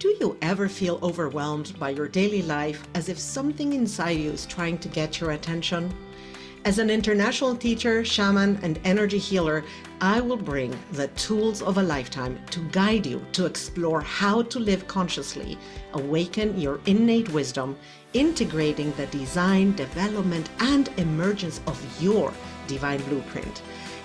Do you ever feel overwhelmed by your daily life as if something inside you is trying to get your attention? As an international teacher, shaman, and energy healer, I will bring the tools of a lifetime to guide you to explore how to live consciously, awaken your innate wisdom, integrating the design, development, and emergence of your divine blueprint.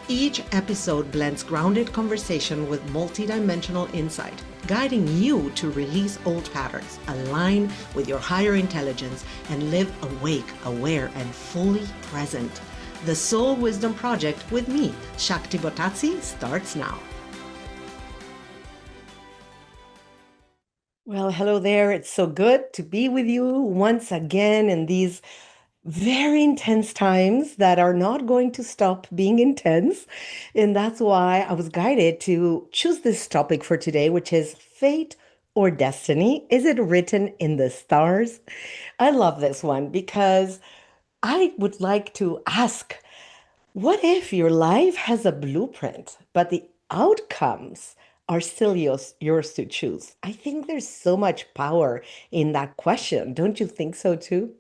Each episode blends grounded conversation with multidimensional insight, guiding you to release old patterns, align with your higher intelligence, and live awake, aware, and fully present. The Soul Wisdom Project with me, Shakti Bottazzi, starts now. Well, hello there. It's so good to be with you once again in these very intense times that are not going to stop being intense. And that's why I was guided to choose this topic for today, which is fate or destiny. Is it written in the stars? I love this one because I would like to ask, what if your life has a blueprint, but the outcomes are still yours to choose? I think there's so much power in that question. Don't you think so too?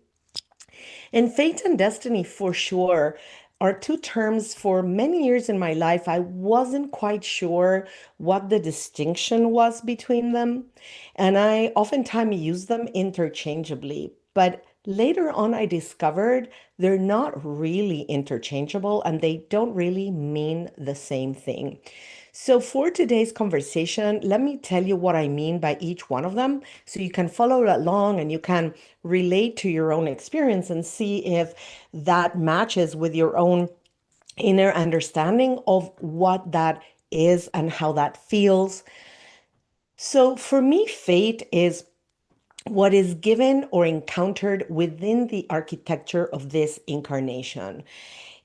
And fate and destiny, for sure, are two terms for many years in my life. I wasn't quite sure what the distinction was between them. And I oftentimes use them interchangeably. But later on, I discovered they're not really interchangeable and they don't really mean the same thing. So, for today's conversation, let me tell you what I mean by each one of them so you can follow along and you can relate to your own experience and see if that matches with your own inner understanding of what that is and how that feels. So, for me, fate is what is given or encountered within the architecture of this incarnation.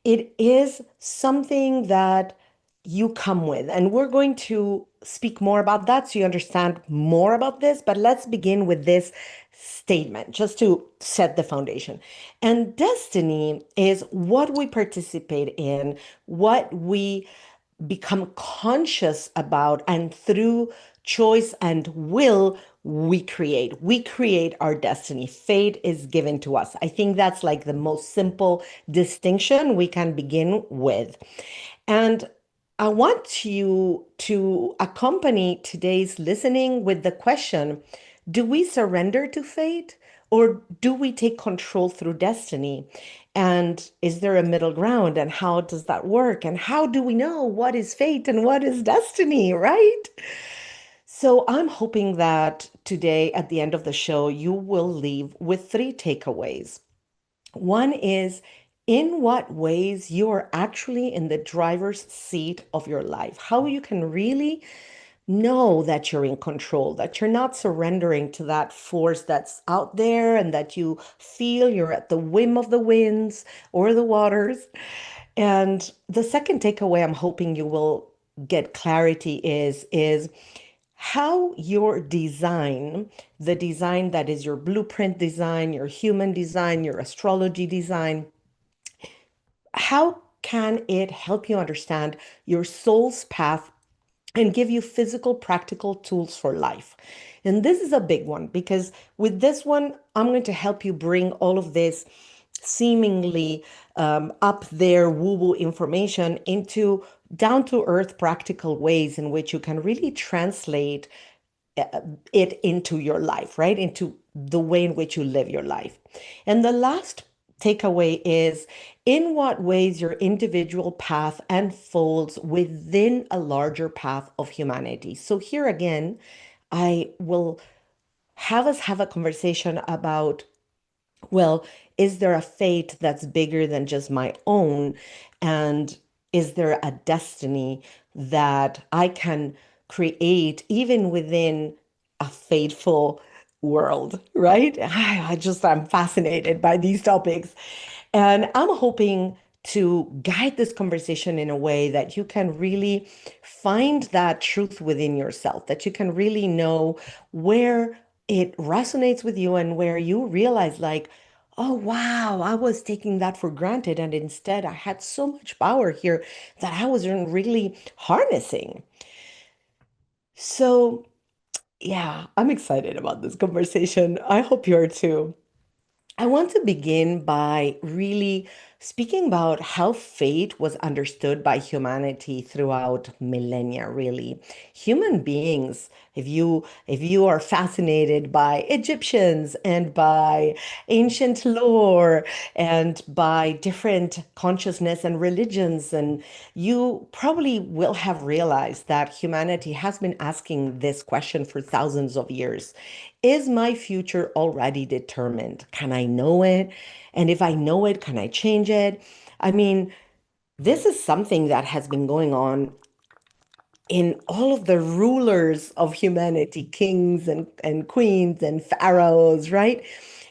It is something that you come with, and we're going to speak more about that so you understand more about this. But let's begin with this statement just to set the foundation. And destiny is what we participate in, what we become conscious about, and through choice and will, we create our destiny. Fate is given to us. I think that's like the most simple distinction we can begin with. And I want you to accompany today's listening with the question, do we surrender to fate or do we take control through destiny? And is there a middle ground? And how does that work? And how do we know what is fate and what is destiny, right? So I'm hoping that today, at the end of the show, you will leave with three takeaways. One is in what ways you are actually in the driver's seat of your life, how you can really know that you're in control, that you're not surrendering to that force that's out there and that you feel you're at the whim of the winds or the waters. And the second takeaway I'm hoping you will get clarity is how your design, the design that is your blueprint design, your human design, your astrology design, how can it help you understand your soul's path and give you physical, practical tools for life? And this is a big one because with this one, I'm going to help you bring all of this seemingly up there woo woo information into down to earth practical ways in which you can really translate it into your life, right? Into the way in which you live your life. And the last takeaway is in what ways your individual path unfolds within a larger path of humanity. So here again, I will have us have a conversation about, well, is there a fate that's bigger than just my own? And is there a destiny that I can create even within a fateful world, right? I'm fascinated by these topics. And I'm hoping to guide this conversation in a way that you can really find that truth within yourself, that you can really know where it resonates with you and where you realize, like, oh, wow, I was taking that for granted. And instead, I had so much power here that I wasn't really harnessing. So, Yeah, I'm excited about this conversation. I hope you're too. I want to begin by really speaking about how fate was understood by humanity throughout millennia, really. Human beings, if you are fascinated by Egyptians and by ancient lore and by different consciousness and religions, and you probably will have realized that humanity has been asking this question for thousands of years. Is my future already determined? Can I know it? And if I know it, can I change it? I mean, this is something that has been going on in all of the rulers of humanity, kings and queens and pharaohs, right?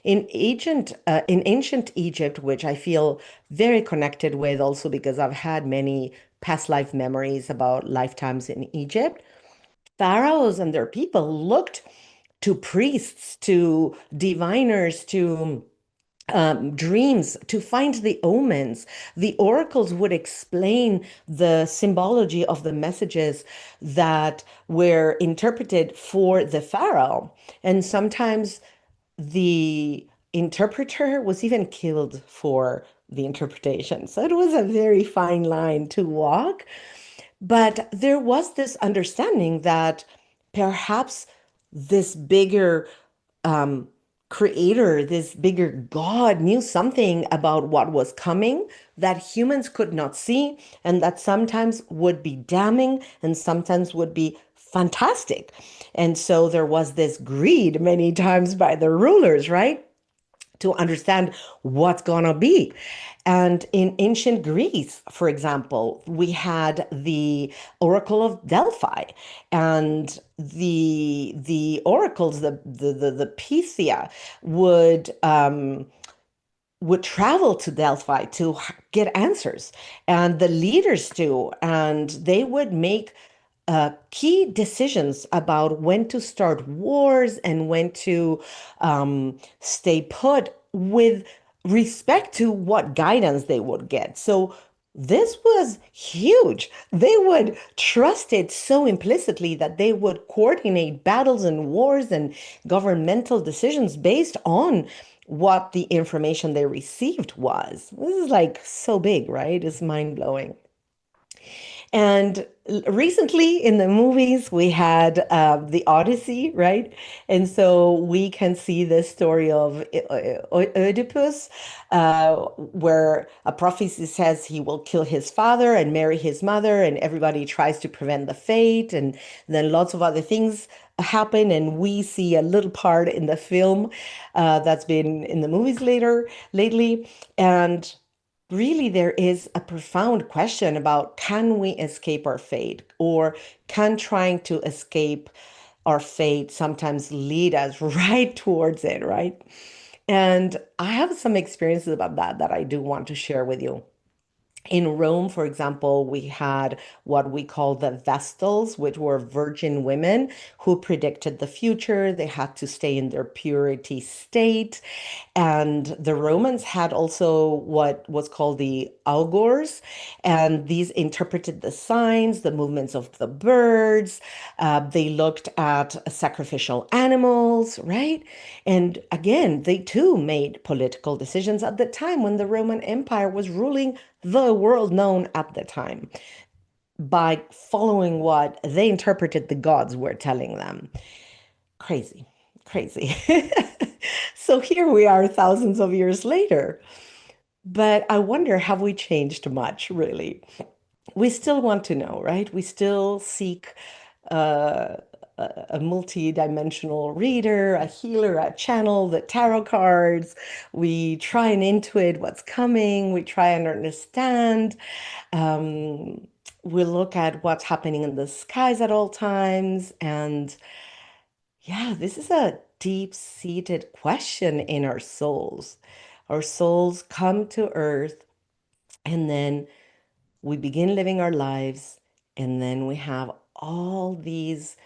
In ancient Egypt, which I feel very connected with also because I've had many past life memories about lifetimes in Egypt, pharaohs and their people looked to priests, to diviners, to dreams to find the omens. The oracles would explain the symbology of the messages that were interpreted for the pharaoh. And sometimes the interpreter was even killed for the interpretation. So it was a very fine line to walk. But there was this understanding that perhaps this bigger um, creator, this bigger God knew something about what was coming that humans could not see, and that sometimes would be damning and sometimes would be fantastic. And so there was this greed many times by the rulers, right? To understand what's gonna be. And in ancient Greece, for example, we had the Oracle of Delphi, and the oracles, the Pythia, would travel to Delphi to get answers, and the leaders too, and they would make key decisions about when to start wars and when to stay put with respect to what guidance they would get. So this was huge. They would trust it so implicitly that they would coordinate battles and wars and governmental decisions based on what the information they received was. This is like so big, right? It's mind blowing. And recently in the movies, we had the Odyssey, right? And so we can see this story of Oedipus, where a prophecy says he will kill his father and marry his mother, and everybody tries to prevent the fate. And then lots of other things happen, and we see a little part in the film that's been in the movies lately. And really there is a profound question about, can we escape our fate, or can trying to escape our fate sometimes lead us right towards it, right? And I have some experiences about that I do want to share with you. In Rome, for example, we had what we call the Vestals, which were virgin women who predicted the future. They had to stay in their purity state. And the Romans had also what was called the augurs, and these interpreted the signs, the movements of the birds. They looked at sacrificial animals, right? And again, they too made political decisions at the time when the Roman Empire was ruling the world known at the time by following what they interpreted the gods were telling them. Crazy, crazy. So here we are thousands of years later. But I wonder, have we changed much, really? We still want to know, right? We still seek uh, a multi-dimensional reader, a healer, a channel, the tarot cards. We try and intuit what's coming. We try and understand. Um, we look at what's happening in the skies at all times. And yeah, this is a deep-seated question in our souls. Our souls come to earth, and then we begin living our lives, and then we have all these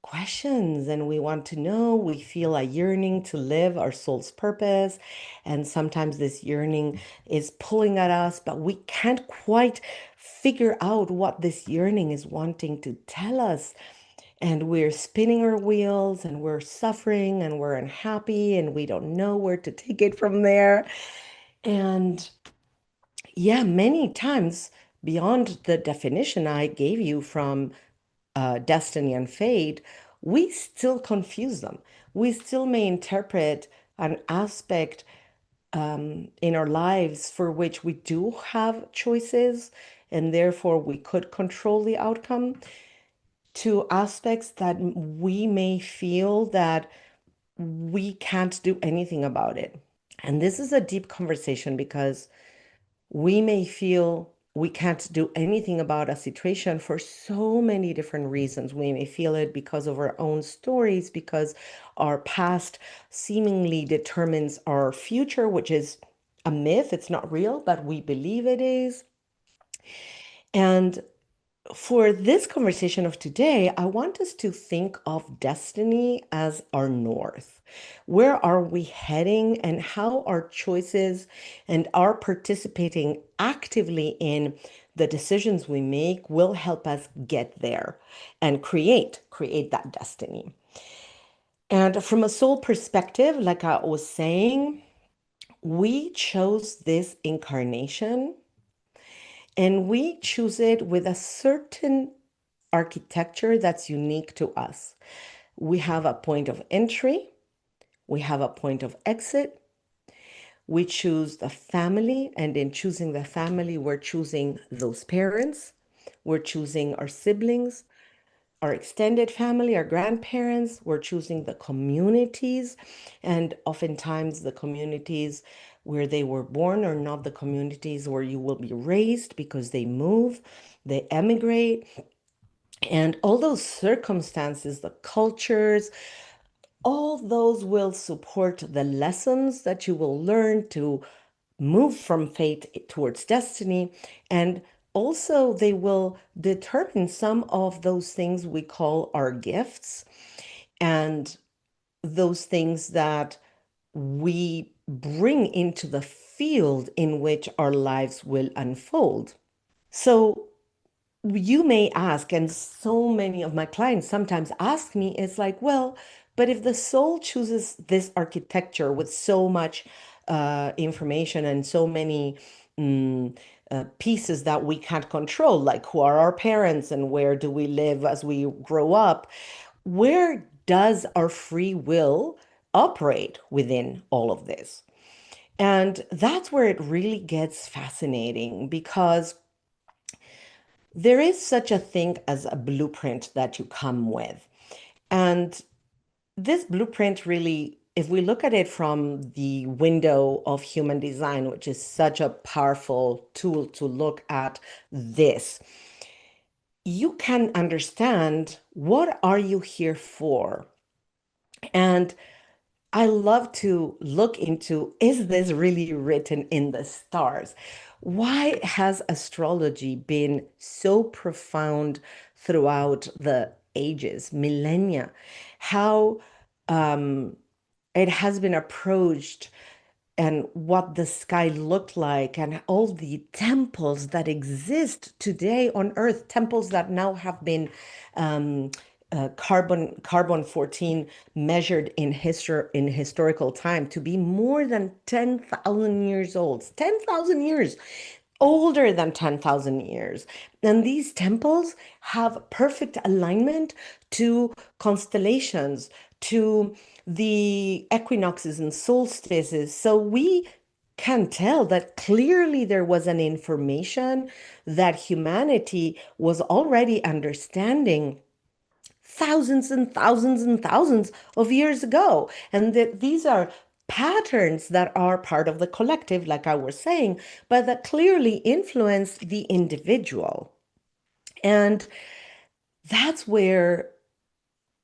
questions, and we want to know. We feel a yearning to live our soul's purpose, and sometimes this yearning is pulling at us, but we can't quite figure out what this yearning is wanting to tell us. and we're spinning our wheels and we're suffering and we're unhappy and we don't know where to take it from there. And yeah, many times beyond the definition I gave you from destiny and fate, we still confuse them. We still may interpret an aspect in our lives for which we do have choices, and therefore we could control the outcome, to aspects that we may feel that we can't do anything about it. And this is a deep conversation because we may feel we can't do anything about a situation for so many different reasons. We may feel it because of our own stories, because our past seemingly determines our future, which is a myth. It's not real, but we believe it is. And for this conversation of today, I want us to think of destiny as our north. Where are we heading, and how our choices and our participating actively in the decisions we make will help us get there and create that destiny. And from a soul perspective, like I was saying, we chose this incarnation and we choose it with a certain architecture that's unique to us. We have a point of entry, we have a point of exit. We choose the family, and in choosing the family, we're choosing those parents, we're choosing our siblings, our extended family, our grandparents, we're choosing the communities, and oftentimes the communities where they were born are not the communities where you will be raised because they move, they emigrate, and all those circumstances, the cultures, all those will support the lessons that you will learn to move from fate towards destiny. And also, they will determine some of those things we call our gifts and those things that we bring into the field in which our lives will unfold. So, you may ask, and so many of my clients sometimes ask me, it's like, well, but if the soul chooses this architecture with so much information and so many pieces that we can't control, like who are our parents and where do we live as we grow up, where does our free will operate within all of this? And that's where it really gets fascinating because there is such a thing as a blueprint that you come with. And this blueprint really, if we look at it from the window of human design, which is such a powerful tool to look at this, you can understand what are you here for? And I love to look into, is this really written in the stars? Why has astrology been so profound throughout the ages, millennia? How it has been approached and what the sky looked like and all the temples that exist today on Earth, temples that now have been um, carbon 14 measured in history in historical time to be more than 10,000 years old. 10,000 years older than 10,000 years. And these temples have perfect alignment to constellations, to the equinoxes and solstices. So we can tell that clearly there was an information that humanity was already understanding thousands and thousands and thousands of years ago. And that these are patterns that are part of the collective, like I was saying, but that clearly influence the individual. And that's where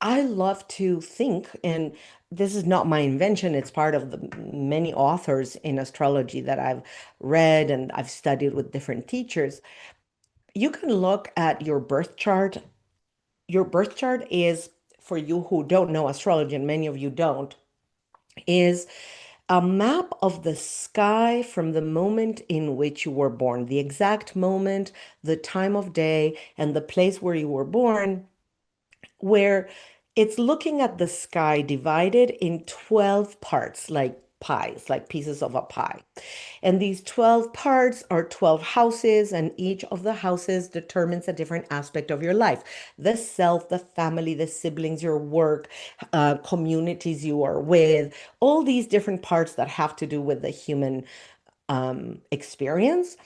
I love to think, and this is not my invention, it's part of the many authors in astrology that I've read and I've studied with different teachers. You can look at your birth chart. Your birth chart is, for you who don't know astrology, and many of you don't, is a map of the sky from the moment in which you were born, the exact moment, the time of day, and the place where you were born where it's looking at the sky divided in 12 parts, like pies, like pieces of a pie. And these 12 parts are 12 houses, and each of the houses determines a different aspect of your life: the self, the family, the siblings, your work, communities you are with, all these different parts that have to do with the human experience.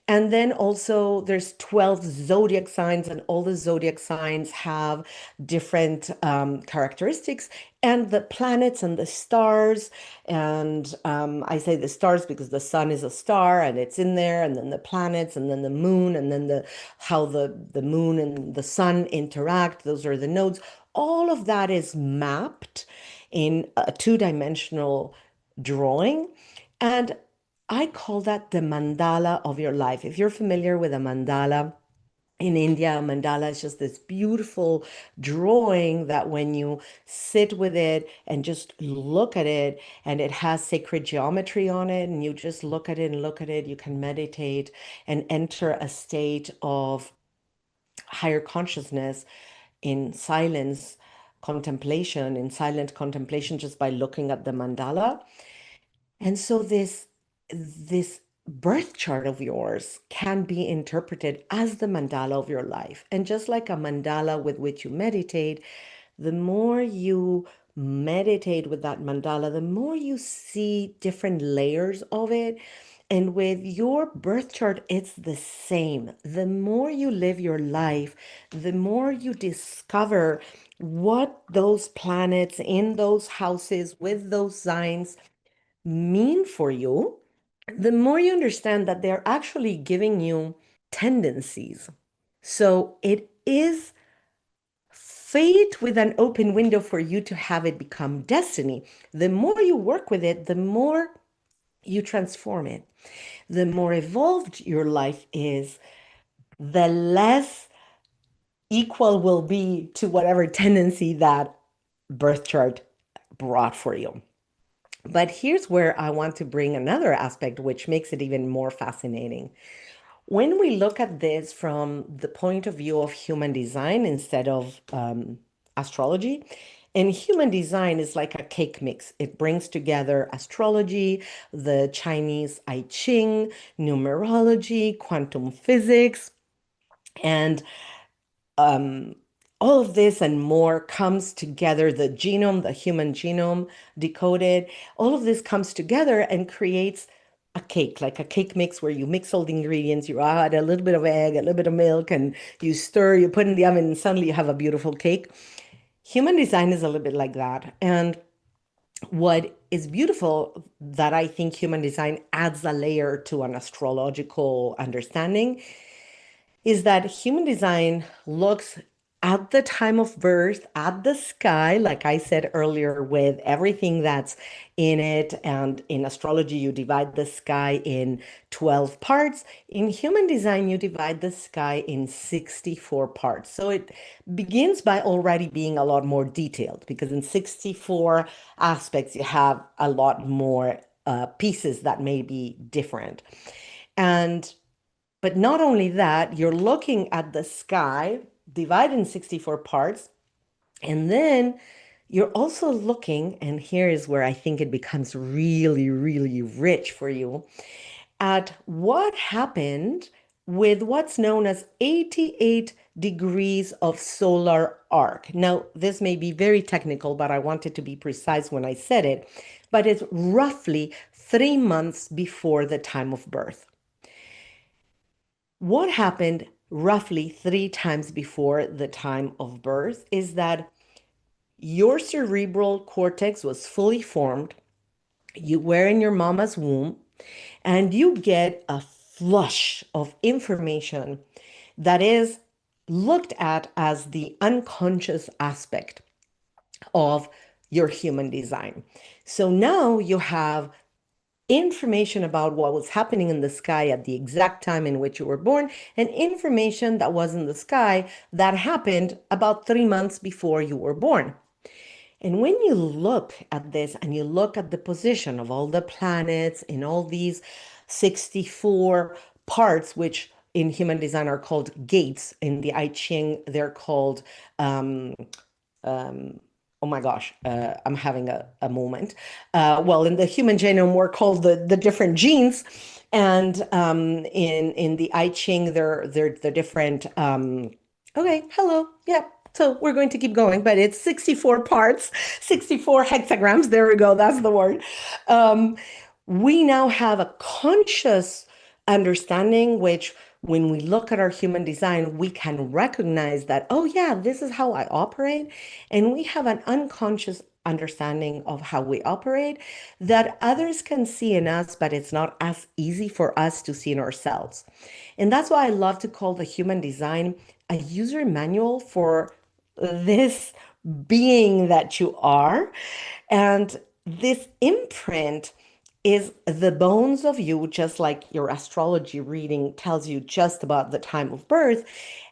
And then also there's 12 zodiac signs, and all the zodiac signs have different characteristics, and the planets and the stars. And I say the stars because the sun is a star and it's in there, and then the planets, and then the moon, and then the how the moon and the sun interact. Those are the nodes. All of that is mapped in a two-dimensional drawing. And I call that the mandala of your life. If you're familiar with a mandala, in India, a mandala is just this beautiful drawing that when you sit with it and just look at it, and it has sacred geometry on it, and you just look at it and look at it, you can meditate and enter a state of higher consciousness in silence, contemplation, in silent contemplation, just by looking at the mandala. And so this birth chart of yours can be interpreted as the mandala of your life. And just like a mandala with which you meditate, the more you meditate with that mandala, the more you see different layers of it. And with your birth chart, it's the same. The more you live your life, the more you discover what those planets in those houses with those signs mean for you, the more you understand that they're actually giving you tendencies. So it is fate with an open window for you to have it become destiny. The more you work with it, the more you transform it. The more evolved your life is, the less equal will be to whatever tendency that birth chart brought for you. But here's where I want to bring another aspect, which makes it even more fascinating. When we look at this from the point of view of human design instead of astrology, and human design is like a cake mix. It brings together astrology, the Chinese I Ching, numerology, quantum physics, and um, all of this and more comes together. The genome, the human genome decoded, all of this comes together and creates a cake, like a cake mix where you mix all the ingredients, you add a little bit of egg, a little bit of milk, and you stir, you put in the oven, and suddenly you have a beautiful cake. Human design is a little bit like that. And what is beautiful that I think human design adds a layer to an astrological understanding is that human design looks at the time of birth, at the sky, like I said earlier, with everything that's in it. And in astrology, you divide the sky in 12 parts. In human design, you divide the sky in 64 parts. So it begins by already being a lot more detailed, because in 64 aspects, you have a lot more pieces that may be different. And but not only that, you're looking at the sky divided in 64 parts, and then you're also looking, and here is where I think it becomes really, really rich for you, at what happened with what's known as 88 degrees of solar arc. Now, this may be very technical, but I wanted to be precise when I said it, but it's roughly 3 months before the time of birth. What happened roughly three times before the time of birth is that your cerebral cortex was fully formed. You were in your mama's womb, and you get a flush of information that is looked at as the unconscious aspect of your human design. So now you have information about what was happening in the sky at the exact time in which you were born, and information that was in the sky that happened about 3 months before you were born. And when you look at this and you look at the position of all the planets in all these 64 parts, which in human design are called gates. In the I Ching, they're called um, um, oh my gosh, I'm having a moment. Well, in the human genome, we're called the different genes, and in the I Ching, they're the different. Okay, hello, yeah. So we're going to keep going, but it's 64 parts, 64 hexagrams. There we go. That's the word. Um, we now have a conscious understanding, which when we look at our human design, we can recognize that, oh, yeah, this is how I operate. And we have an unconscious understanding of how we operate that others can see in us, but it's not as easy for us to see in ourselves. And that's why I love to call the human design a user manual for this being that you are. And this imprint is the bones of you, just like your astrology reading tells you just about the time of birth.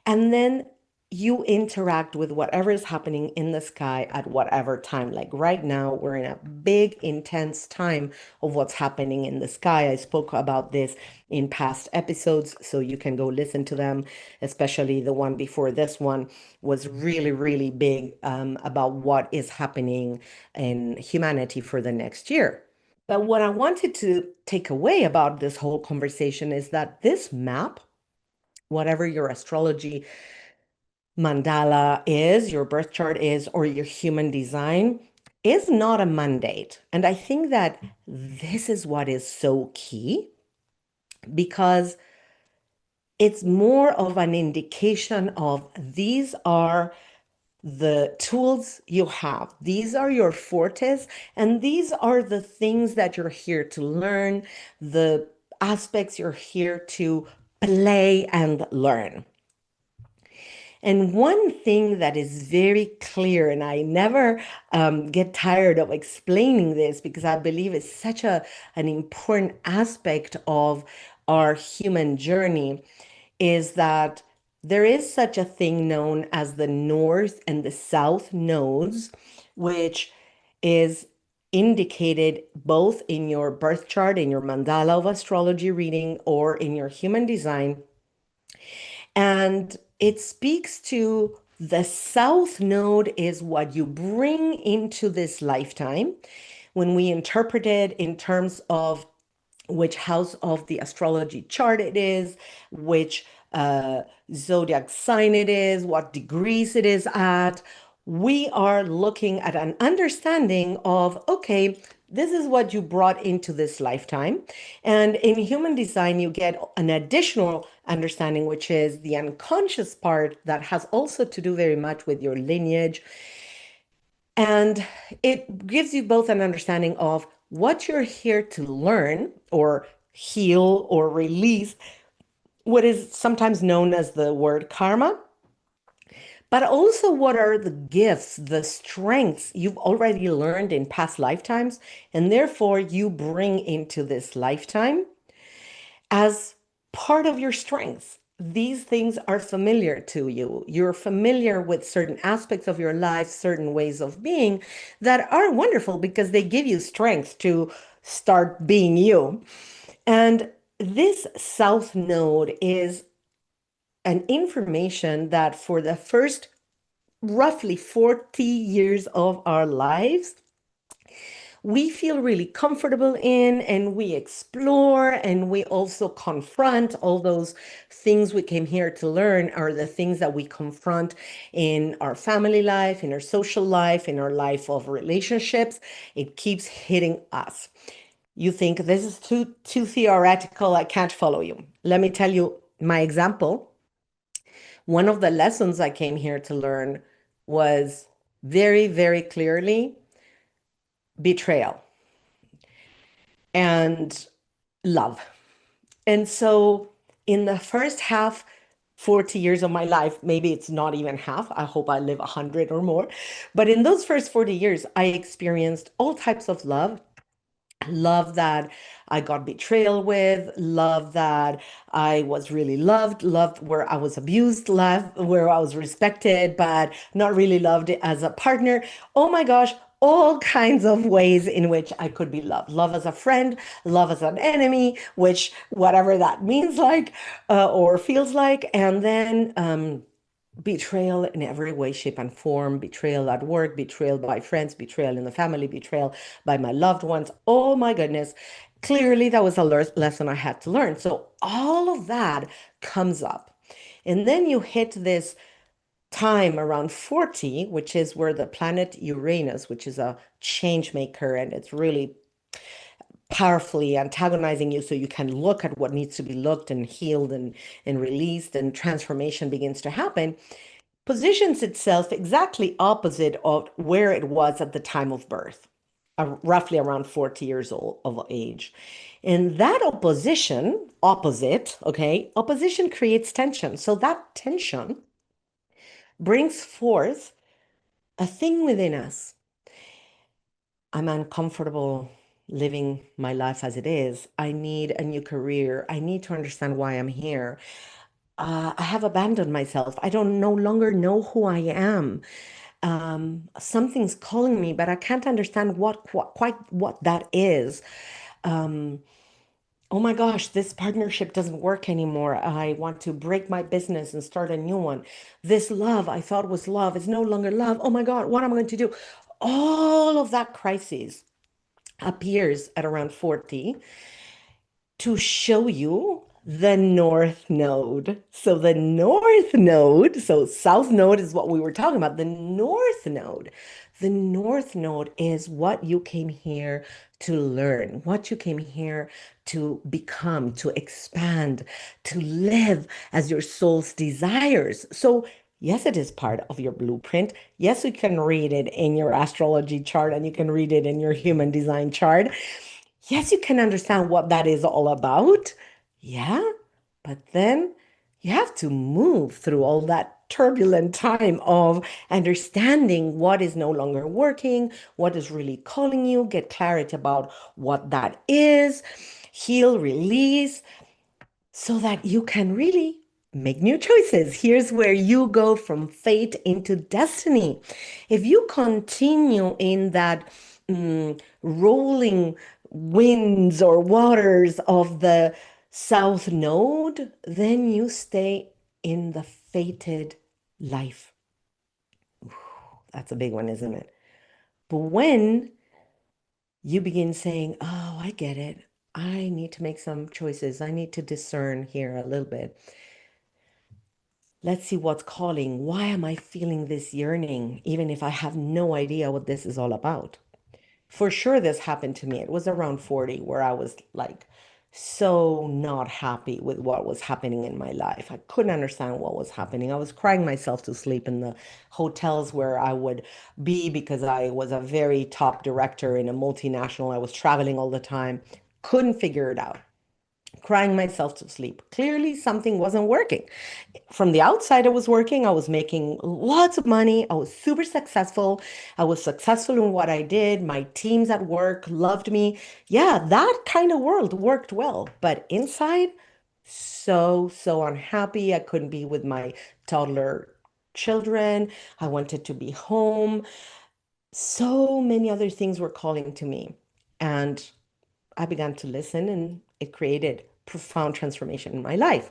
And then you interact with whatever is happening in the sky at whatever time. Like right now, we're in a big, intense time of what's happening in the sky. I spoke about this in past episodes, so you can go listen to them, especially the one before this one was really, really big about what is happening in humanity for the next year. But what I wanted to take away about this whole conversation is that this map, whatever your astrology mandala is, your birth chart is, or your human design, is not a mandate. And I think that this is what is so key because it's more of an indication of these are the tools you have. These are your fortes, and these are the things that you're here to learn, the aspects you're here to play and learn. And one thing that is very clear, and I never get tired of explaining this because I believe it's such an important aspect of our human journey, is that there is such a thing known as the North and the South nodes, which is indicated both in your birth chart, in your mandala of astrology reading, or in your human design. And it speaks to the South node is what you bring into this lifetime. When we interpret it in terms of which house of the astrology chart it is, which zodiac sign it is, what degrees it is at. We are looking at an understanding of, okay, this is what you brought into this lifetime. And in human design, you get an additional understanding, which is the unconscious part that has also to do very much with your lineage, and it gives you both an understanding of what you're here to learn or heal or release, what is sometimes known as the word karma, but also what are the gifts, the strengths you've already learned in past lifetimes, and therefore you bring into this lifetime as part of your strengths. These things are familiar to you. You're familiar with certain aspects of your life, certain ways of being that are wonderful because they give you strength to start being you. And this South Node is an information that for the first roughly 40 years of our lives, we feel really comfortable in, and we explore, and we also confront all those things we came here to learn are the things that we confront in our family life, in our social life, in our life of relationships. It keeps hitting us. You think this is too theoretical, I can't follow you. Let me tell you my example. One of the lessons I came here to learn was very, very clearly betrayal and love. And so, in the first half, 40 years of my life, maybe it's not even half. I hope I live 100 or more. But in those first 40 years, I experienced all types of love. Love that I got betrayal with, love that I was really loved, love where I was abused, love where I was respected, but not really loved as a partner. Oh my gosh, all kinds of ways in which I could be loved. Love as a friend, love as an enemy, which whatever that means like or feels like. And then betrayal in every way, shape, and form, betrayal at work, betrayal by friends, betrayal in the family, betrayal by my loved ones. Oh my goodness. Clearly, that was a lesson I had to learn. So all of that comes up. And then you hit this time around 40, which is where the planet Uranus, which is a change maker, and it's really powerfully antagonizing you so you can look at what needs to be looked and healed and released, and transformation begins to happen, positions itself exactly opposite of where it was at the time of birth, roughly around 40 years old of age. And that opposite, okay, opposition creates tension. So that tension brings forth a thing within us. I'm uncomfortable living my life as it is. I need a new career. I need to understand why I'm here. I have abandoned myself. I don't no longer know who I am. Something's calling me, but I can't understand quite what that is. Um, oh my gosh, this partnership doesn't work anymore. I want to break my business and start a new one. This love I thought was love is no longer love. Oh my God, what am I going to do? All of that crisis appears at around 40 to show you the North Node. So the North Node, so South Node is what we were talking about. The North Node. The North Node is what you came here to learn, what you came here to become, to expand, to live as your soul's desires. So yes, it is part of your blueprint. Yes, you can read it in your astrology chart and you can read it in your human design chart. Yes, you can understand what that is all about. Yeah, but then you have to move through all that turbulent time of understanding what is no longer working, what is really calling you, get clarity about what that is, heal, release, so that you can really make new choices. Here's where you go from fate into destiny. If you continue in that rolling winds or waters of the South Node, then you stay in the fated life. That's a big one, isn't it? But when you begin saying, oh, I get it. I need to make some choices. I need to discern here a little bit. Let's see what's calling. Why am I feeling this yearning, even if I have no idea what this is all about? For sure, this happened to me. It was around 40 where I was like so not happy with what was happening in my life. I couldn't understand what was happening. I was crying myself to sleep in the hotels where I would be because I was a very top director in a multinational. I was traveling all the time. Couldn't figure it out. Crying myself to sleep. Clearly, something wasn't working. From the outside, it was working. I was making lots of money. I was super successful. I was successful in what I did. My teams at work loved me. Yeah, that kind of world worked well. But inside, so unhappy. I couldn't be with my toddler children. I wanted to be home. So many other things were calling to me. And I began to listen, and it created profound transformation in my life.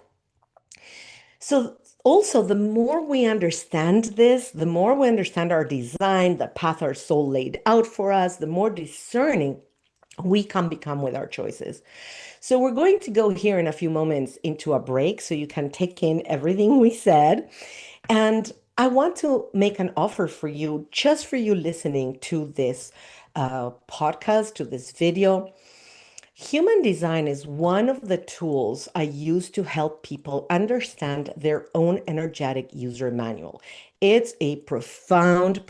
So also, the more we understand this, the more we understand our design, the path our soul laid out for us, the more discerning we can become with our choices. So we're going to go here in a few moments into a break so you can take in everything we said. And I want to make an offer for you, just for you listening to this podcast, to this video. Human design is one of the tools I use to help people understand their own energetic user manual. It's a profound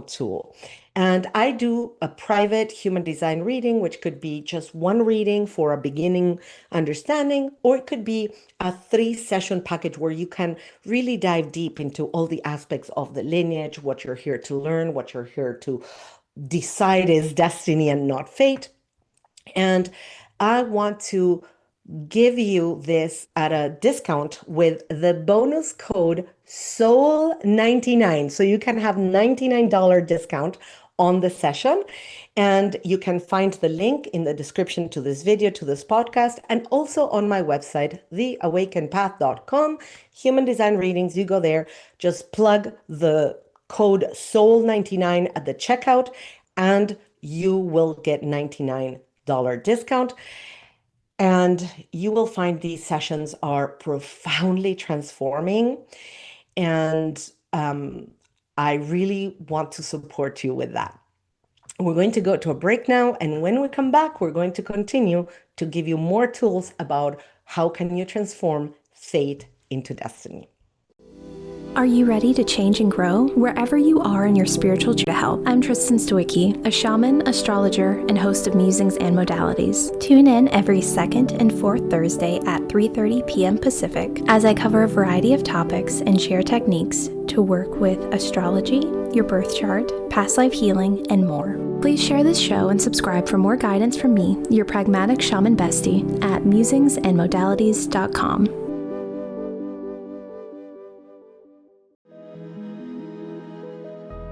tool. And I do a private human design reading, which could be just one reading for a beginning understanding, or it could be a 3 session package where you can really dive deep into all the aspects of the lineage, what you're here to learn, what you're here to decide is destiny and not fate. And I want to give you this at a discount with the bonus code SOUL99. So you can have $99 discount on the session. And you can find the link in the description to this video, to this podcast, and also on my website, theawakenedpath.com. Human design readings, you go there, just plug the code SOUL99 at the checkout, and you will get $99 discount. And you will find these sessions are profoundly transforming. And I really want to support you with that. We're going to go to a break now. And when we come back, we're going to continue to give you more tools about how can you transform fate into destiny. Are you ready to change and grow? Wherever you are in your spiritual journey to help, I'm Tristan Stoicki, a shaman, astrologer, and host of Musings and Modalities. Tune in every second and fourth Thursday at 3:30 p.m. Pacific as I cover a variety of topics and share techniques to work with astrology, your birth chart, past life healing, and more. Please share this show and subscribe for more guidance from me, your pragmatic shaman bestie, at musingsandmodalities.com.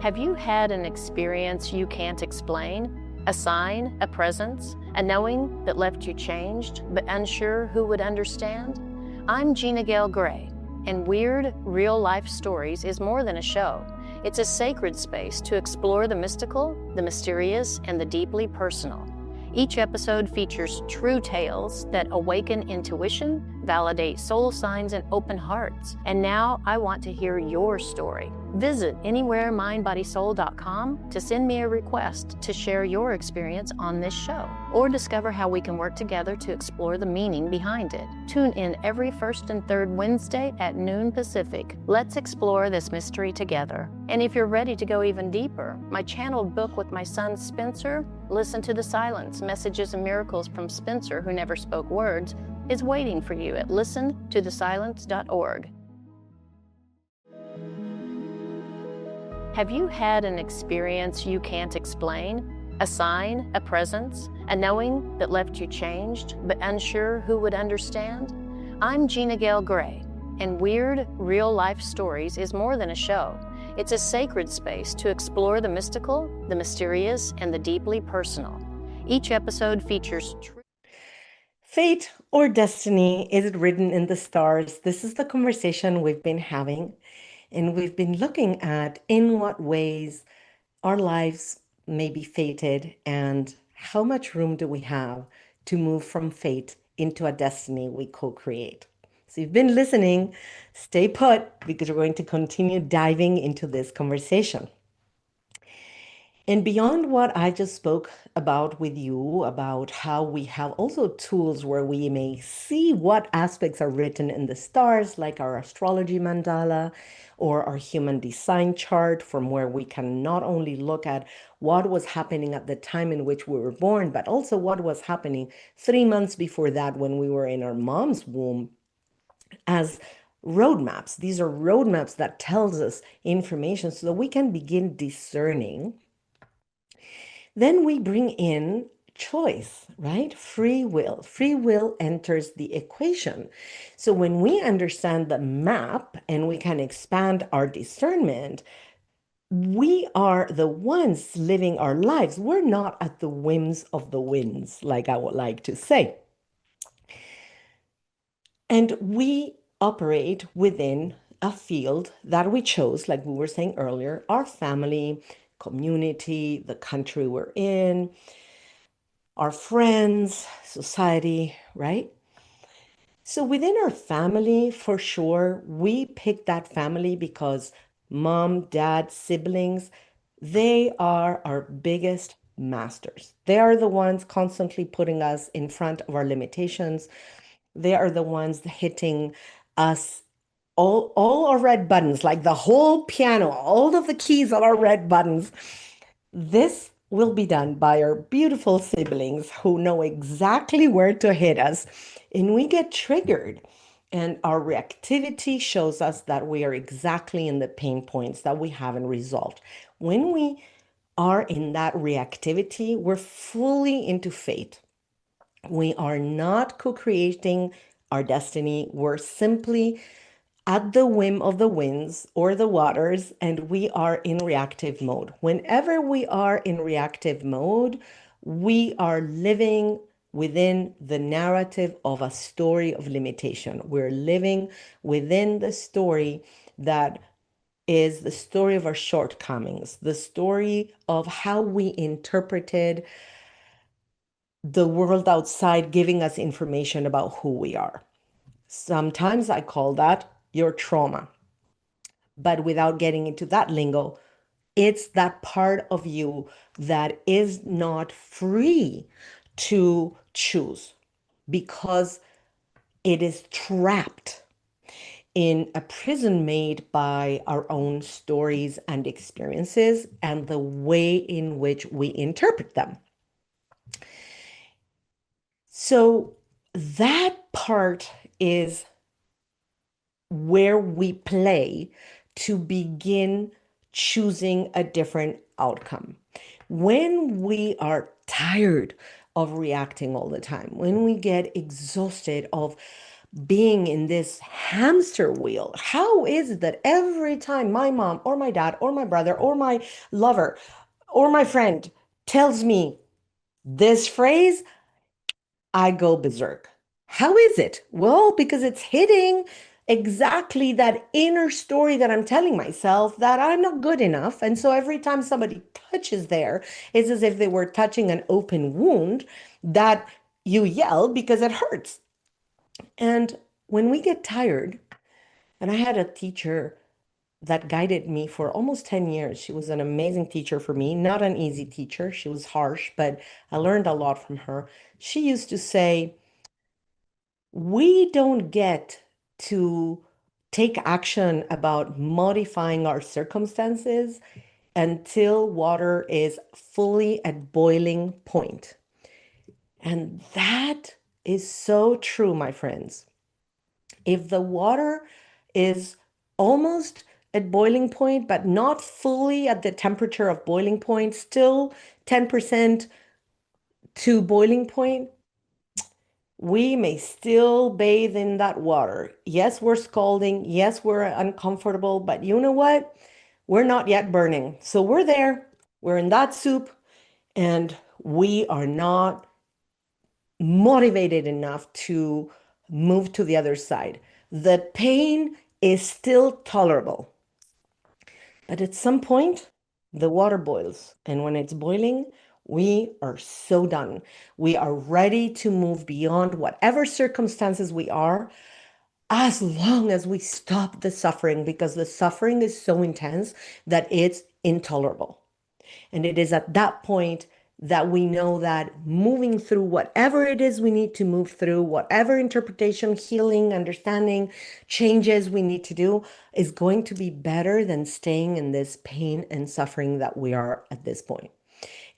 Have you had an experience you can't explain? A sign, a presence, a knowing that left you changed, but unsure who would understand? I'm Gina Gale Gray, and Weird, Real-Life Stories is more than a show. It's a sacred space to explore the mystical, the mysterious, and the deeply personal. Each episode features true tales that awaken intuition, validate soul signs, and open hearts. And now I want to hear your story. Visit anywheremindbodysoul.com to send me a request to share your experience on this show, or discover how we can work together to explore the meaning behind it. Tune in every first and third Wednesday at noon Pacific. Let's explore this mystery together. And if you're ready to go even deeper, my channeled book with my son Spencer, Listen to the Silence, Messages and Miracles from Spencer Who Never Spoke Words, is waiting for you at listentothesilence.org. Have you had an experience you can't explain? A sign, a presence, a knowing that left you changed, but unsure who would understand? I'm Gina Gale Gray, and Weird, Real-Life Stories is more than a show. It's a sacred space to explore the mystical, the mysterious, and the deeply personal. Each episode features Fate or destiny, is it written in the stars? This is the conversation we've been having. And we've been looking at in what ways our lives may be fated and how much room do we have to move from fate into a destiny we co-create. So you've been listening, stay put because we're going to continue diving into this conversation. And beyond what I just spoke about with you, about how we have also tools where we may see what aspects are written in the stars, like our astrology mandala or our human design chart, from where we can not only look at what was happening at the time in which we were born, but also what was happening 3 months before that when we were in our mom's womb as roadmaps. These are roadmaps that tells us information so that we can begin discerning. Then we bring in choice, right? Free will. Free will enters the equation. So when we understand the map and we can expand our discernment, we are the ones living our lives. We're not at the whims of the winds, like I would like to say. And we operate within a field that we chose, like we were saying earlier, our family, community, the country we're in, our friends, society, right? So within our family, for sure, we pick that family because mom, dad, siblings, they are our biggest masters. They are the ones constantly putting us in front of our limitations. They are the ones hitting us all our red buttons, like the whole piano, all of the keys on our red buttons. This will be done by our beautiful siblings who know exactly where to hit us, and we get triggered. And our reactivity shows us that we are exactly in the pain points that we haven't resolved. When we are in that reactivity, we're fully into fate. We are not co-creating our destiny. We're simply at the whim of the winds or the waters, and we are in reactive mode. Whenever we are in reactive mode, we are living within the narrative of a story of limitation. We're living within the story that is the story of our shortcomings, the story of how we interpreted the world outside giving us information about who we are. Sometimes I call that your trauma. But without getting into that lingo, it's that part of you that is not free to choose because it is trapped in a prison made by our own stories and experiences and the way in which we interpret them. So that part is where we play to begin choosing a different outcome. When we are tired of reacting all the time, when we get exhausted of being in this hamster wheel, how is it that every time my mom or my dad or my brother or my lover or my friend tells me this phrase, I go berserk? How is it? Well, because it's hitting exactly that inner story that I'm telling myself that I'm not good enough. And so every time somebody touches there, it's as if they were touching an open wound that you yell because it hurts. And when we get tired, and I had a teacher that guided me for almost 10 years. She was an amazing teacher for me, not an easy teacher. She was harsh, but I learned a lot from her. She used to say, we don't get to take action about modifying our circumstances until water is fully at boiling point. And that is so true, my friends. If the water is almost at boiling point, but not fully at the temperature of boiling point, still 10% to boiling point, we may still bathe in that water. Yes, we're scalding. Yes, we're uncomfortable, but you know what? We're not yet burning. So we're there. We're in that soup, and we are not motivated enough to move to the other side. The pain is still tolerable. But at some point, the water boils. And when it's boiling, we are so done. We are ready to move beyond whatever circumstances we are, as long as we stop the suffering, because the suffering is so intense that it's intolerable. And it is at that point that we know that moving through whatever it is we need to move through, whatever interpretation, healing, understanding, changes we need to do, is going to be better than staying in this pain and suffering that we are at this point.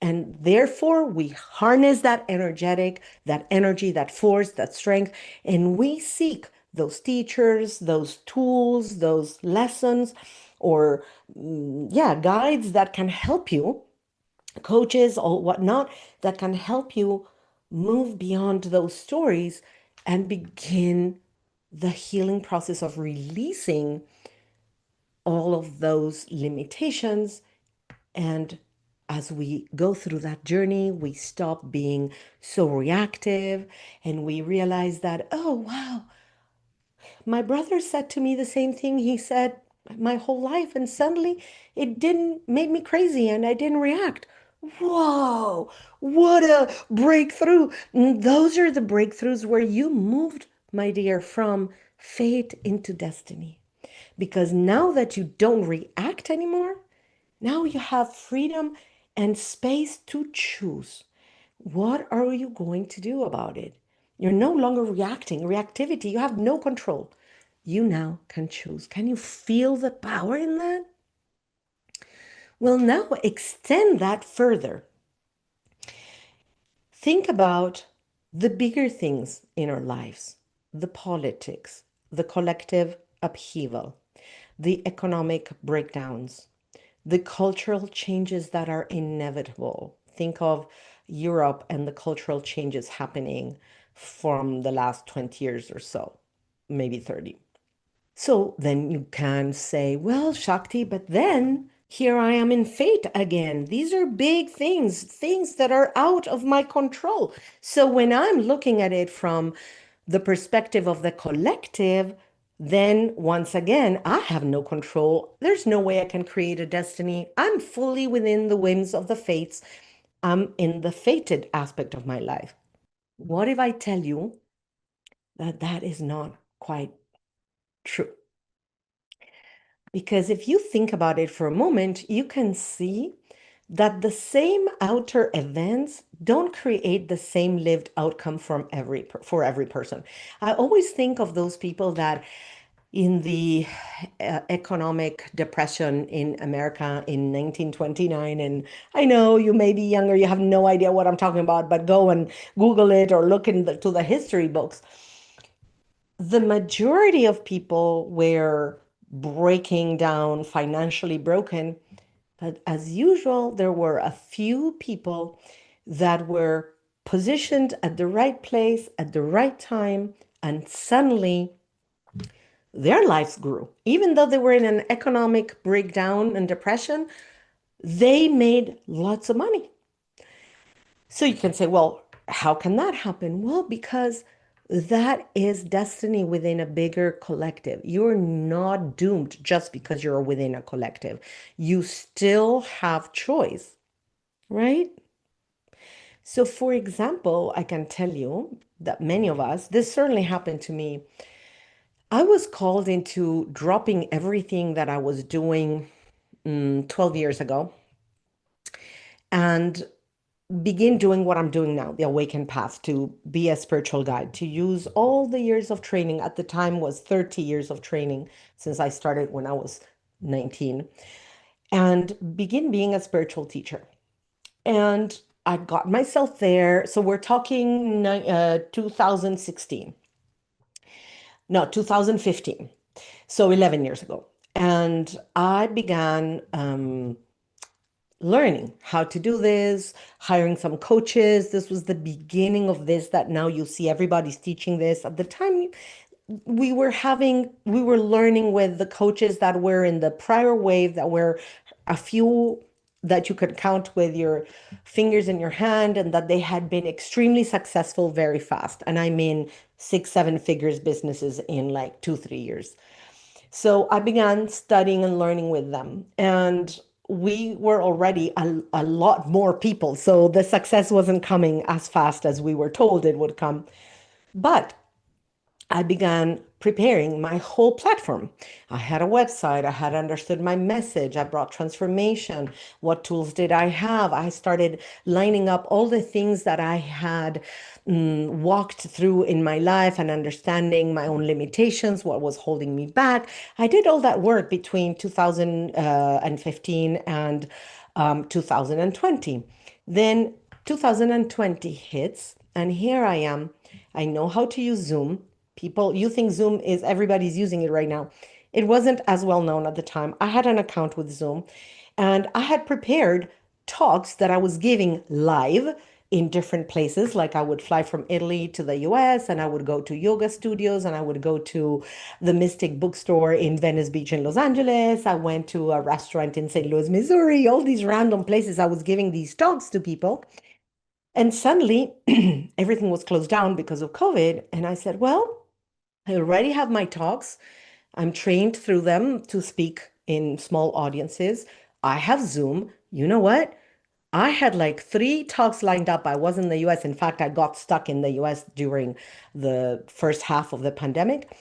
And therefore, we harness that that energy, that force, that strength, and we seek those teachers, those tools, those lessons, or yeah, guides that can help you, coaches or whatnot, that can help you move beyond those stories and begin the healing process of releasing all of those limitations. And as we go through that journey, we stop being so reactive and we realize that, oh, wow, my brother said to me the same thing he said my whole life, and suddenly it didn't make me crazy and I didn't react. Whoa, what a breakthrough. Those are the breakthroughs where you moved, my dear, from fate into destiny. Because now that you don't react anymore, now you have freedom and space to choose. What are you going to do about it? You're no longer reacting. Reactivity, you have no control. You now can choose. Can you feel the power in that? Well, now extend that further. Think about the bigger things in our lives, the politics, the collective upheaval, the economic breakdowns, the cultural changes that are inevitable. Think of Europe and the cultural changes happening from the last 20 years or so, maybe 30. So then you can say, well, Shakti, but then here I am in fate again. These are big things, things that are out of my control. So when I'm looking at it from the perspective of the collective, then once again, I have no control. There's no way I can create a destiny. I'm fully within the whims of the fates. I'm in the fated aspect of my life. What if I tell you that that is not quite true? Because if you think about it for a moment, you can see that the same outer events don't create the same lived outcome for every person. I always think of those people that in the economic depression in America in 1929, and I know you may be younger, you have no idea what I'm talking about, but go and Google it or look into the history books. The majority of people were breaking down, financially broken. But as usual, there were a few people that were positioned at the right place at the right time, and suddenly their lives grew. Even though they were in an economic breakdown and depression, they made lots of money. So you can say, well, how can that happen? Well, because that is destiny within a bigger collective. You're not doomed just because you're within a collective. You still have choice, right? So, for example, I can tell you that many of us, this certainly happened to me. I was called into dropping everything that I was doing 12 years ago and begin doing what I'm doing now, the awakened path, to be a spiritual guide, to use all the years of training. At the time was 30 years of training since I started when I was 19, and begin being a spiritual teacher. And I got myself there. So we're talking 2016, no, 2015. So 11 years ago. And I began learning how to do this, hiring some coaches. This was the beginning of this, that now you see everybody's teaching this. At the time, we were learning with the coaches that were in the prior wave, that were a few that you could count with your fingers in your hand, and that they had been extremely successful very fast. And I mean 6, 7 figures businesses in like 2, 3 years. So I began studying and learning with them. And we were already a lot more people. So the success wasn't coming as fast as we were told it would come. But I began preparing my whole platform. I had a website, I had understood my message, I brought transformation. What tools did I have? I started lining up all the things that I had walked through in my life and understanding my own limitations, what was holding me back. I did all that work between 2015 and 2020. Then 2020 hits, and here I am. I know how to use Zoom. People, you think Zoom is everybody's using it right now. It wasn't as well known at the time. I had an account with Zoom, and I had prepared talks that I was giving live in different places. Like I would fly from Italy to the US, and I would go to yoga studios, and I would go to the Mystic Bookstore in Venice Beach in Los Angeles. I went to a restaurant in St. Louis, Missouri, all these random places. I was giving these talks to people. And suddenly everything was closed down because of COVID. And I said, well, I already have my talks. I'm trained through them to speak in small audiences. I have Zoom. You know what? I had like 3 talks lined up. I was in the US. In fact, I got stuck in the US during the first half of the pandemic.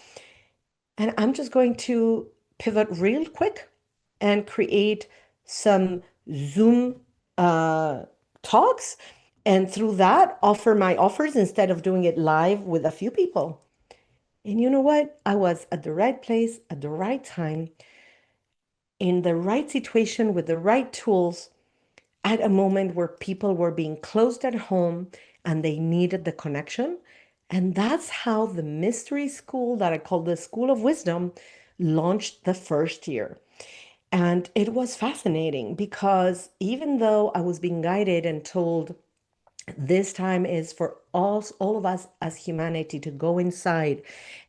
And I'm just going to pivot real quick and create some Zoom uh, talks. And through that, offer my offers instead of doing it live with a few people. And you know what? I was at the right place at the right time, in the right situation with the right tools, at a moment where people were being closed at home and they needed the connection. And that's how the mystery school that I call the School of Wisdom launched the first year. And it was fascinating because even though I was being guided and told This time is for all of us as humanity to go inside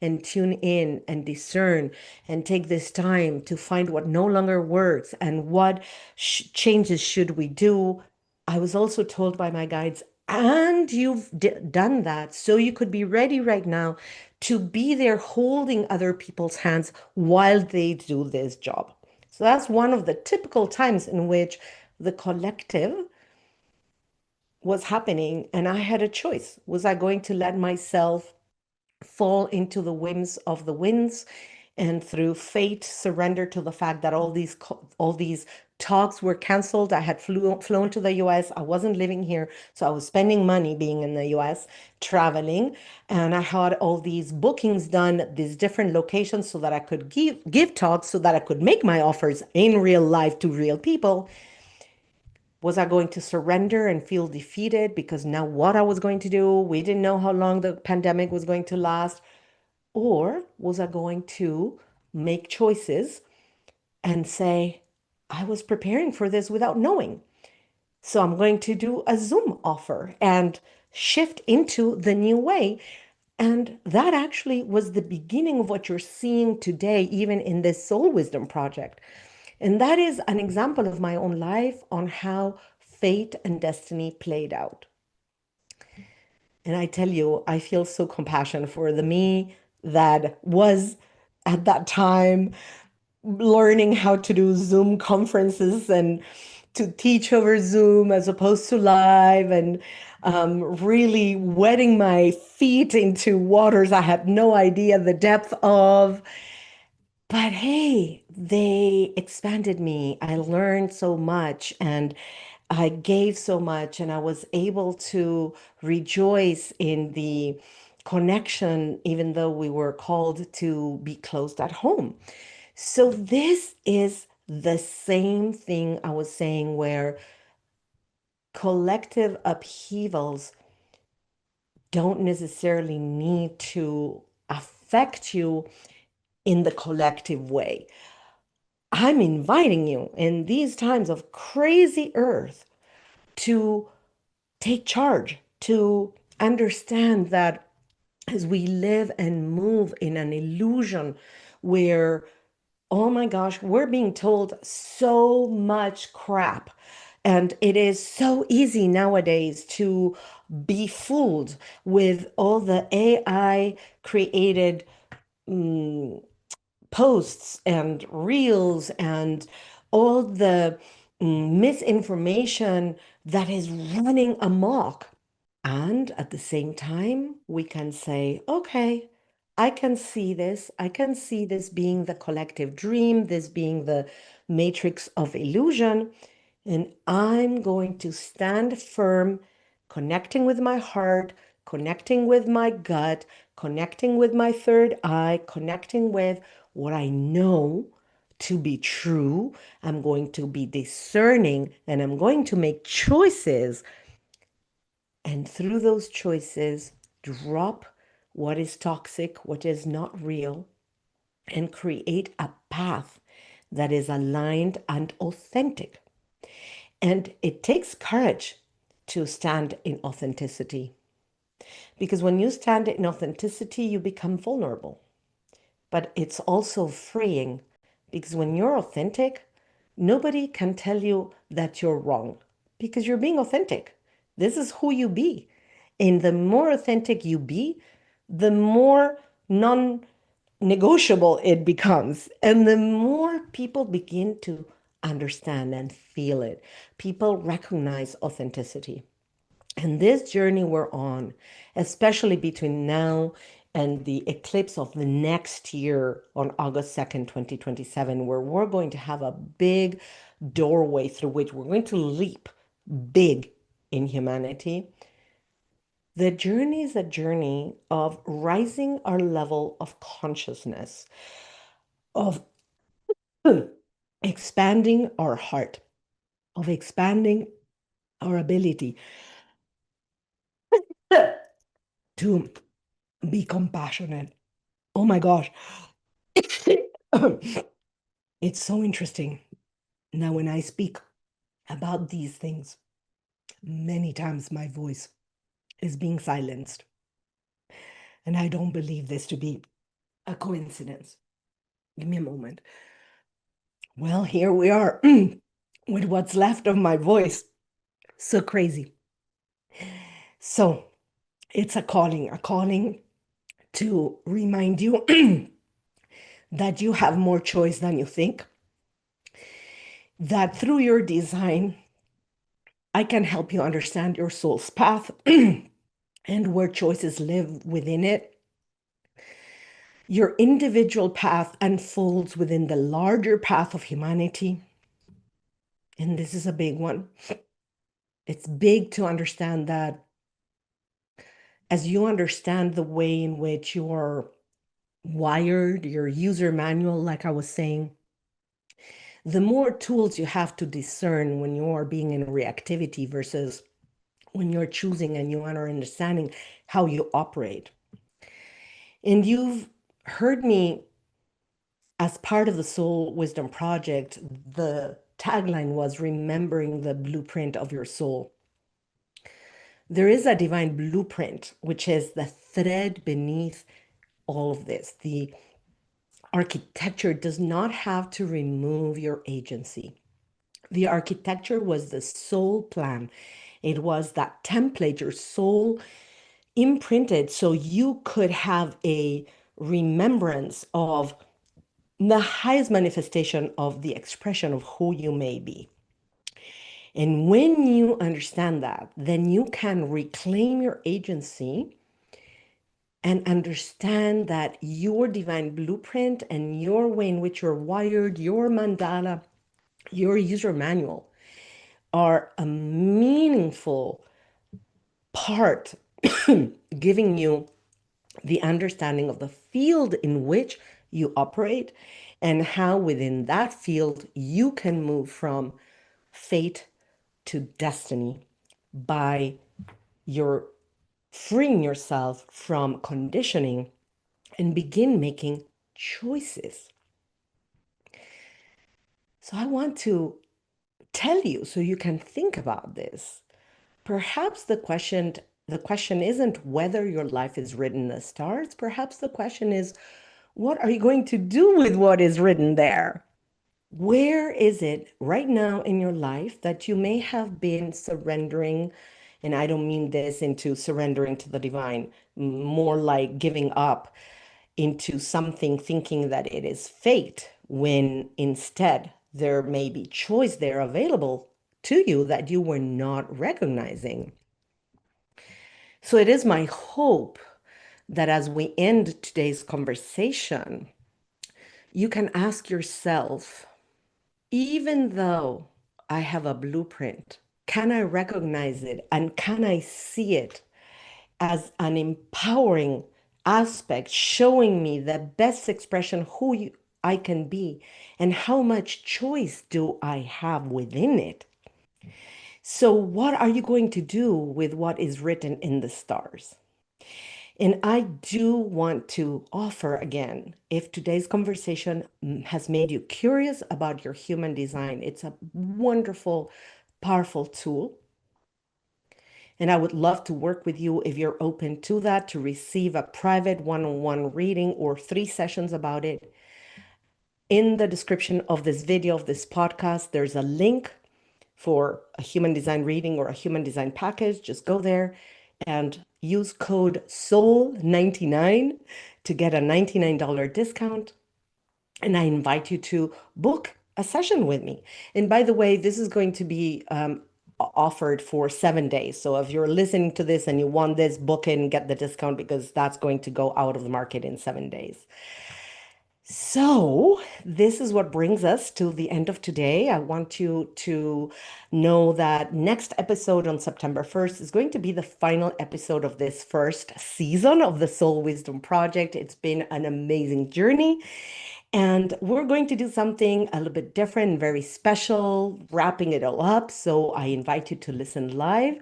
and tune in and discern and take this time to find what no longer works and what changes should we do. I was also told by my guides, and you've done that, so you could be ready right now to be there holding other people's hands while they do this job. So that's one of the typical times in which the collective was happening, and I had a choice. Was I going to let myself fall into the whims of the winds and through fate surrender to the fact that all these talks were canceled? I had flown to the US. I wasn't living here, so I was spending money being in the US, traveling, and I had all these bookings done at these different locations so that I could give talks, so that I could make my offers in real life to real people. Was I going to surrender and feel defeated because now what I was going to do? We didn't know how long the pandemic was going to last. Or was I going to make choices and say, I was preparing for this without knowing? So I'm going to do a Zoom offer and shift into the new way. And that actually was the beginning of what you're seeing today, even in this Soul Wisdom project. And that is an example of my own life on how fate and destiny played out. And I tell you, I feel so compassion for the me that was at that time learning how to do Zoom conferences and to teach over Zoom as opposed to live, and really wetting my feet into waters I had no idea the depth of. But hey, they expanded me. I learned so much and I gave so much, and I was able to rejoice in the connection, even though we were called to be closed at home. So, this is the same thing I was saying, where collective upheavals don't necessarily need to affect you in the collective way. I'm inviting you in these times of crazy earth to take charge, to understand that as we live and move in an illusion where, oh my gosh, we're being told so much crap. And it is so easy nowadays to be fooled with all the AI created posts and reels and all the misinformation that is running amok. And at the same time, we can say, okay, I can see this. I can see this being the collective dream, this being the matrix of illusion. And I'm going to stand firm, connecting with my heart, connecting with my gut, connecting with my third eye, connecting with what I know to be true. I'm going to be discerning and I'm going to make choices. And through those choices, drop what is toxic, what is not real, and create a path that is aligned and authentic. And it takes courage to stand in authenticity. Because when you stand in authenticity, you become vulnerable. But it's also freeing because when you're authentic, nobody can tell you that you're wrong because you're being authentic. This is who you be. And the more authentic you be, the more non negotiable it becomes. And the more people begin to understand and feel it, people recognize authenticity. And this journey we're on, especially between now and the eclipse of the next year on August 2nd, 2027, where we're going to have a big doorway through which we're going to leap big in humanity. The journey is a journey of rising our level of consciousness, of expanding our heart, of expanding our ability to be compassionate. Oh my gosh. It's so interesting now when I speak about these things Many times my voice is being silenced, and I don't believe this to be a coincidence. Give me a moment. Well, here we are with what's left of my voice. So crazy. So it's a calling to remind you that you have more choice than you think, that through your design, I can help you understand your soul's path and where choices live within it. Your individual path unfolds within the larger path of humanity. And this is a big one. It's big to understand that as you understand the way in which you're wired, your user manual, like I was saying, the more tools you have to discern when you are being in reactivity versus when you're choosing and you are understanding how you operate. And you've heard me as part of the Soul Wisdom Project, the tagline was remembering the blueprint of your soul. There is a divine blueprint, which is the thread beneath all of this. The architecture does not have to remove your agency. The architecture was the soul plan. It was that template your soul imprinted so you could have a remembrance of the highest manifestation of the expression of who you may be. And when you understand that, then you can reclaim your agency and understand that your divine blueprint and your way in which you're wired, your mandala, your user manual are a meaningful part giving you the understanding of the field in which you operate and how within that field you can move from fate to destiny by your freeing yourself from conditioning and begin making choices. So I want to tell you so you can think about this. Perhaps the question isn't whether your life is written in the stars. Perhaps the question is, what are you going to do with what is written there? Where is it right now in your life that you may have been surrendering? And I don't mean this into surrendering to the divine, more like giving up into something thinking that it is fate, when instead there may be choice there available to you that you were not recognizing. So it is my hope that as we end today's conversation, you can ask yourself, even though I have a blueprint, can I recognize it and can I see it as an empowering aspect showing me the best expression I can be and how much choice do I have within it? So, what are you going to do with what is written in the stars? And I do want to offer again, if today's conversation has made you curious about your human design, it's a wonderful, powerful tool. And I would love to work with you if you're open to that, to receive a private one-on-one reading or 3 sessions about it. In the description of this video, of this podcast, there's a link for a human design reading or a human design package. Just go there and use code SOUL99 to get a $99 discount. And I invite you to book a session with me. And by the way, this is going to be offered for 7 days. So if you're listening to this and you want this, book it and get the discount because that's going to go out of the market in 7 days. So, this is what brings us to the end of today. I want you to know that next episode on September 1st is going to be the final episode of this first season of the Soul Wisdom Project. It's been an amazing journey, and we're going to do something a little bit different, very special, wrapping it all up. So, I invite you to listen live.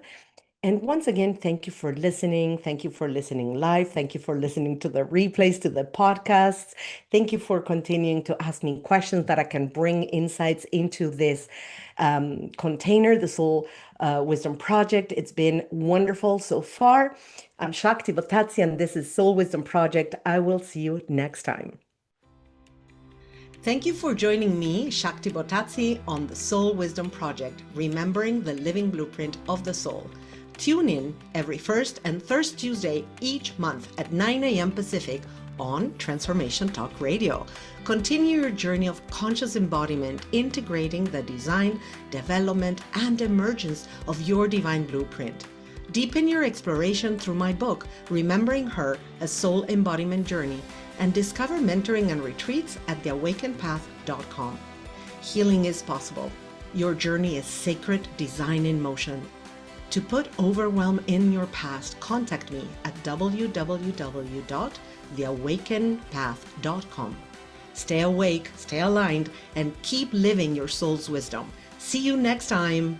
And once again, thank you for listening. Thank you for listening live. Thank you for listening to the replays, to the podcasts. Thank you for continuing to ask me questions that I can bring insights into this container, the Soul Wisdom Project. It's been wonderful so far. I'm Shakti Bottazzi, and this is Soul Wisdom Project. I will see you next time. Thank you for joining me, Shakti Bottazzi, on the Soul Wisdom Project, remembering the living blueprint of the soul. Tune in every first and third Tuesday each month at 9 a.m. Pacific on Transformation Talk Radio. Continue your journey of conscious embodiment, integrating the design, development, and emergence of your divine blueprint. Deepen your exploration through my book, Remembering Her, A Soul Embodiment Journey, and discover mentoring and retreats at theawakenedpath.com. Healing is possible. Your journey is sacred design in motion. To put overwhelm in your past, contact me at www.theawakenedpath.com. Stay awake, stay aligned, and keep living your soul's wisdom. See you next time.